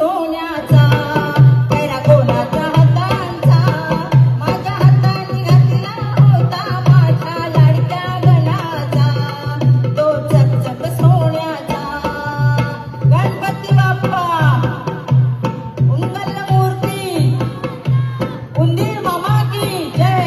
सोन्याचा कैरा कोणाचा हातांचा माझ्या हाताने घातला होता माझ्या लाडक्या गणाचा तो चकचक सोन्याचा गणपती बाप्पा उंगल मूर्ती उंदीर मामा की जय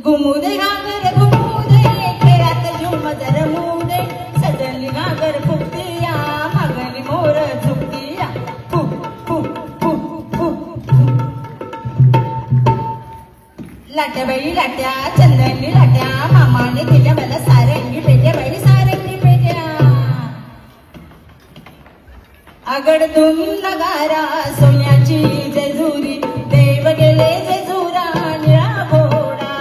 घुमू दे घागर घुमू दे खेळात झुमत रमू दे सजली घागर फुकतिया मागली मोर झुकतिया फुक फुक फुक फुक लाट्या बाई लाट्या चंदनी लाट्या मामाने दिल्या मला सारंगी पेट्या बाई सारंगी पेट्या आगडधुम नगारा सोन्याची जेजुरी देव गेले जेजुरा निळा घोडा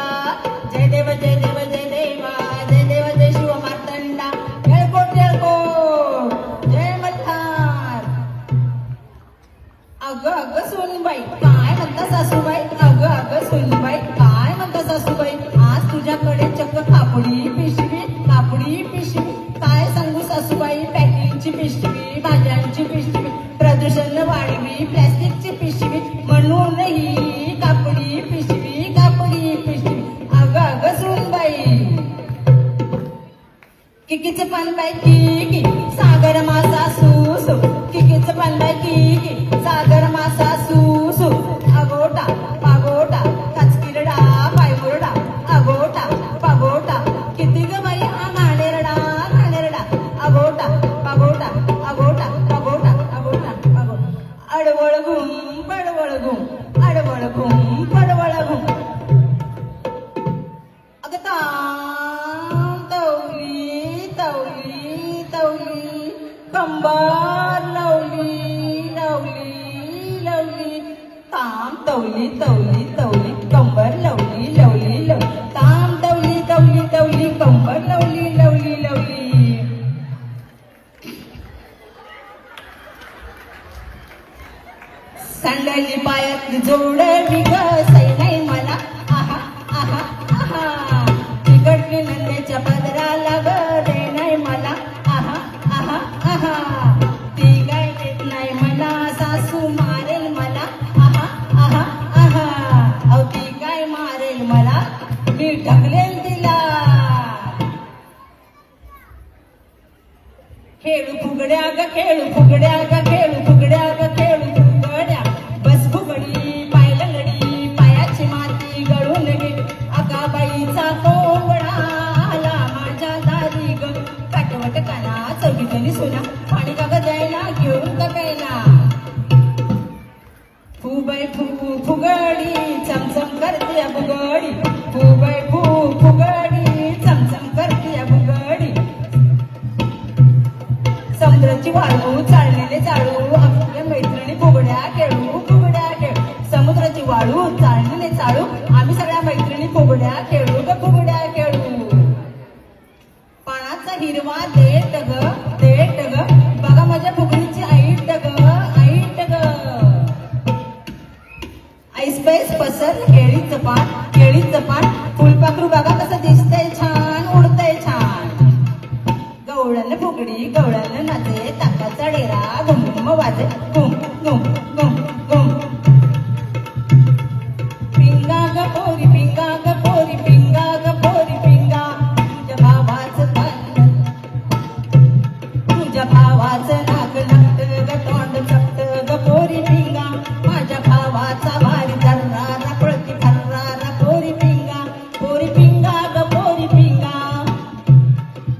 जय देव जय देव जय देवा जय देव जय शिव मार्तंडा येळकोट येळकोट जय मल्हार अगं अगं सोनीबाई काय म्हणता सासूबाई अगं अगं सोनीबाई काय म्हणता सासूबाई आज तुझ्याकडे चक्क कापडी पिशवी काय सांगू सासूबाई पॅकिंगची पिशवी भाज्यांची पिशवी प्रदूषण वाढवी प्लॅस्टिकची पिशवी म्हणून ही कापडी पिशवी अगं अगं सोनबाई किकीचं पान बाई किकी सागर मासा सुसू किकीचं पान बाई किकी सागर मासा सुसू अगोटा पागोटा काचकिरडा पायमुरडा अगोटा पागोटा किती ग बाई हा घाणेरडा अगोटा पागोटा अगोटा पागोटा अगोटा पागोटा अडवळ घुम पडवळ घुम अडवळ घुम पडवळ घुम अगं तवली कंबार लवली ताम तवली कंबर लवली ताम तवली कंबर लवली संडली पायातली जोडली ग सई नाही मला आहा आहा आहा तिकडली नंदेच्या पदराला ग रे नाही मला आहा आहा आहा ती गाय देत नाही मला सासू मारेल मला आहा आहा आहा अहो ती गाय मारेल मला मी ढकलेल तिला खेळू फुगड्या ग खेळू फुगड्या बस फुगडी पायलंगडी पायाची माती गळून गे अकाबाईचा कोंबडा आला माझ्या दारी ग काटवट काना चौघीजणी सोना पाणी का ग द्यायला घेऊन का प्यायला फुबाई फुगडी चमचम करते बुगडी फुबाई फुगडी चमचम करते बुगडी समुद्राची वाळू चाललेले चाळू आपल्या मैत्रिणी फुगड्या खेळू समुद्राची वाळू चाललेले चाळू आम्ही सगळ्या मैत्रिणी फुगड्या खेळू पाण्याचा हिरवा देट ग बघा माझ्या फुगडीची आईट ग ऐस पैस पसर केळीचं पान फुलपाखरू बघा कसं दिसतंय छान उडतंय छान गवळण फुगडी गवळण नाचे ताकाचा डेरा घुम घुम वाजे घुम घुम घुम घुम पिंगा ग पोरी पिंगा तुझ्या भावाचं नाक लागत ग तोंड चपट ग पोरी पिंगा माझ्या भावाचा भारी धर्रारा पळती धर्रारा पोरी पिंगा ग पोरी पिंगा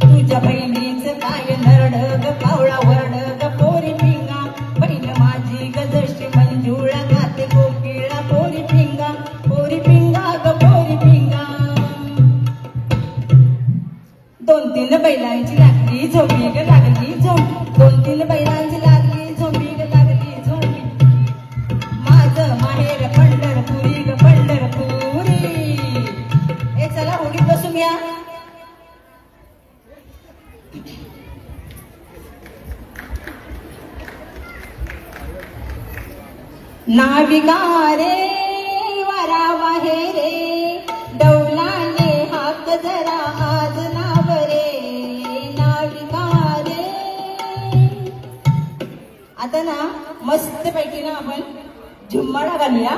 तुझ्या बहिणीचं काय नरड ग कावळा वरड ग पोरी पिंगा बहीण माझी ग जशी मंजुळा गाते कोकिळा पोरी पिंगा ग पोरी पिंगा 2-3 बैलांची लागली झोंबी ग लागली झोंबी 2-3 बैलांची लागली झोंबी ग लागली झोंबी माझं माहेर पंढरपुरी ग पंढरपुरी ए चला होडीत बसून या नाविका रे वारा वाहे रे डौलाने हाक जरा आज आता ना मस्त पैकी ना आपण झुम्माडा घालूया.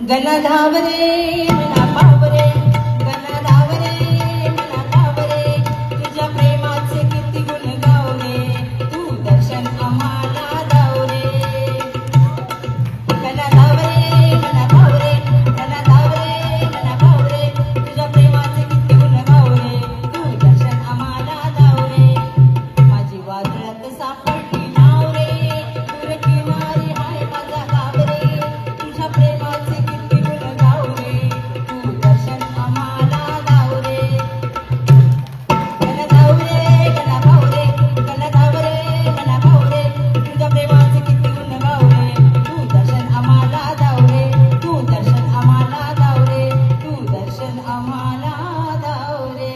गण धावरे मना पावरे, गण धावरे मना पावरे, तुझ्या प्रेमाचे किती गुण गावरे, तू दर्शन आम्हाला दावरे. गण धावरे मना पावरे, गण धावरे मना पावरे, तुझ्या प्रेमाचे किती गुण गावरे, तू दर्शन आम्हाला दावरे. माझी वादळात सापडली नाव रे, दूर किनारी हाय माझा गाव रे, तुझ्या प्रेमाचे किती गुण गावरे, तू दर्शन आम्हाला दावरे. गण धावरे गण भावरे, गण धावरे मना भावरे, तुझ्या प्रेमाचे किती गुण गावरे, तू दर्शन आम्हाला दावरे, तू दर्शन आम्हाला दावरे, तू दर्शन आम्हाला दावरे.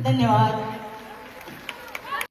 धन्यवाद.